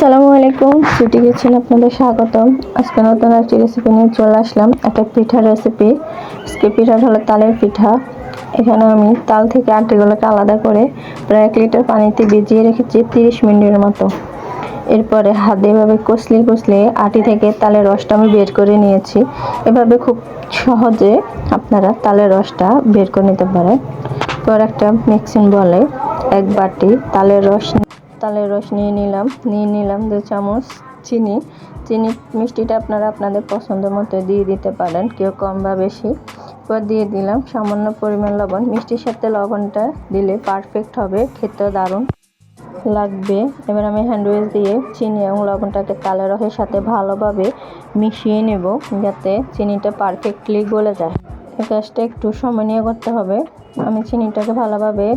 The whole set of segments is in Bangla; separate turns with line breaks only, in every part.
আসসালামু আলাইকুম, সুটি কিচেনে আপনাদের স্বাগতম। আজকে নতুন একটি রেসিপি নিয়ে চলে আসলাম, একটা পিঠার রেসিপি। আজকে পিঠাটা হলো তালের পিঠা। এখানে আমি তাল থেকে আটিগুলোকে আলাদা করে প্রায় 1 লিটার পানিতে ভিজিয়ে রেখেছি 30 মিনিটের মতো। এরপরে হাত দিয়ে এভাবে কষলে আটি থেকে তালের রসটা আমি বের করে নিয়েছি। এভাবে খুব সহজে আপনারা তালের রসটা বের করে নিতে পারেন। পর একটা মিক্সিং বলে 1 বাটি তালের রস নিয়ে নিলাম 2 চামচ চিনি। মিষ্টিটা আপনারা আপনাদের পছন্দ মতো দিয়ে দিতে পারেন, কেউ কম বা বেশি। পর দিয়ে দিলাম সামান্য পরিমাণ লবণ। মিষ্টির সাথে লবণটা দিলে পারফেক্ট হবে, খেতেও দারুণ লাগবে। এবার আমি হ্যান্ড উইচ দিয়ে চিনি এবং লবণটাকে তালের রসের সাথে ভালোভাবে মিশিয়ে নেব, যাতে চিনিটা পারফেক্টলি গলে যায়। এই কাজটা একটু সময় নিয়ে করতে হবে। আমি চিনিটাকে ভালোভাবে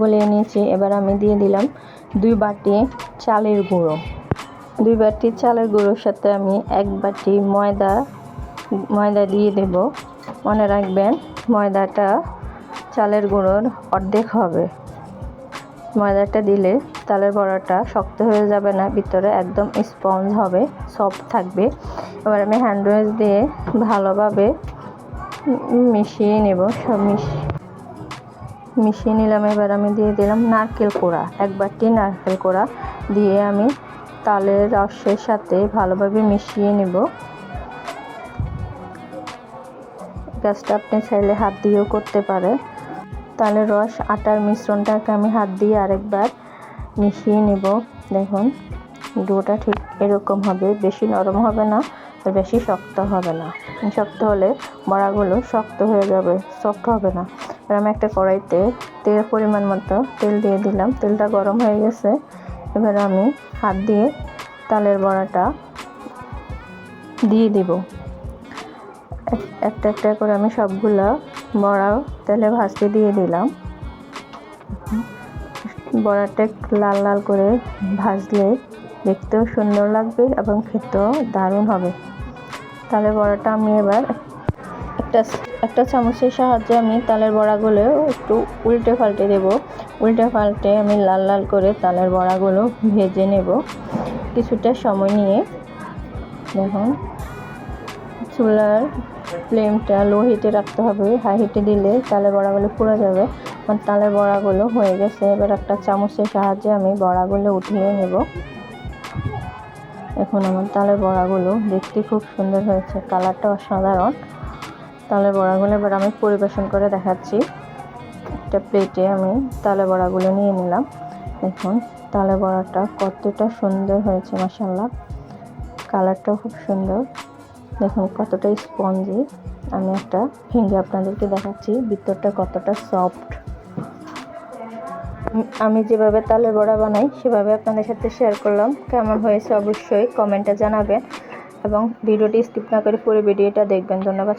গলিয়ে নিয়েছি। এবার আমি দিয়ে দিলাম 2 বাটি চালের গুঁড়ো। 2 বাটি চালের গুঁড়োর সাথে আমি 1 বাটি ময়দা দিয়ে দেব। মনে রাখবেন, ময়দাটা চালের গুঁড়োর অর্ধেক হবে। ময়দাটা দিলে তালের বড়াটা শক্ত হয়ে যাবে না, ভিতরে একদম স্পঞ্জ হবে, সফট থাকবে। এবার আমি হ্যান্ড উইচ দিয়ে ভালোভাবে মিশিয়ে নেব। সব মিশিয়ে নিলাম। এবার আমি দিয়ে দিলাম নারকেল কোড়া, 1 বাটি নারকেল কোড়া দিয়ে আমি তালের রসের সাথে ভালোভাবে মিশিয়ে নেব। কাজটা আপনি চাইলে হাত দিয়েও করতে পারেন। তালের রস আটার মিশ্রণটাকে আমি হাত দিয়ে আরেকবার মিশিয়ে নেব। দেখুন, ডোটা ঠিক এরকম হবে, বেশি নরম হবে না আর বেশি শক্ত হবে না। শক্ত হলে বড়াগুলো শক্ত হয়ে যাবে, সফট হবে না। আর আমি একটা কড়াইতে পরিমাণ মতো তেল দিয়ে দিলাম। তেলটা গরম হয়ে গেছে। এবার আমি হাত দিয়ে তালের বড়াটা দিয়ে দিব। একটা করে আমি সবগুলো বড়াও তেলে ভাজতে দিয়ে দিলাম। বড়াটা লাল লাল করে ভাজলে দেখতেও সুন্দর লাগবে এবং খেতেও দারুণ হবে। তালের বড়াটা আমি এবার একটা চামচের সাহায্যে আমি তালের বড়াগুলো একটু উল্টে পাল্টে দেব। উল্টে পাল্টে আমি লাল লাল করে তালের বড়াগুলো ভেজে নেব কিছুটা সময় নিয়ে। দেখুন, চুলার ফ্লেমটা লো হিটে রাখতে হবে, হাই হিটে দিলে তালের বড়াগুলো পুড়ে যাবে। আমার তালের বড়াগুলো হয়ে গেছে। এবার একটা চামচের সাহায্যে আমি বড়াগুলো উঠিয়ে নেব। এখন আমার তালের বড়াগুলো দেখতে খুব সুন্দর হয়েছে, কালারটা অসাধারণ। তালের বড়াগুলো এবার আমি পরিবেশন করে দেখাচ্ছি। একটা প্লেটে আমি তালের বড়াগুলো নিয়ে নিলাম। দেখুন তালের বড়াটা কতটা সুন্দর হয়েছে, মাশাআল্লাহ। কালারটাও খুব সুন্দর, দেখুন কতটা স্পঞ্জি। আমি একটা ভেঙে আপনাদেরকে দেখাচ্ছি ভিতরটা কতটা সফট। আমি যেভাবে তালের বড়া বানাই সেভাবে আপনাদের সাথে শেয়ার করলাম। কেমন হয়েছে অবশ্যই কমেন্টে জানাবেন এবং ভিডিওটি স্কিপ না করে পুরো ভিডিওটা দেখবেন। ধন্যবাদ।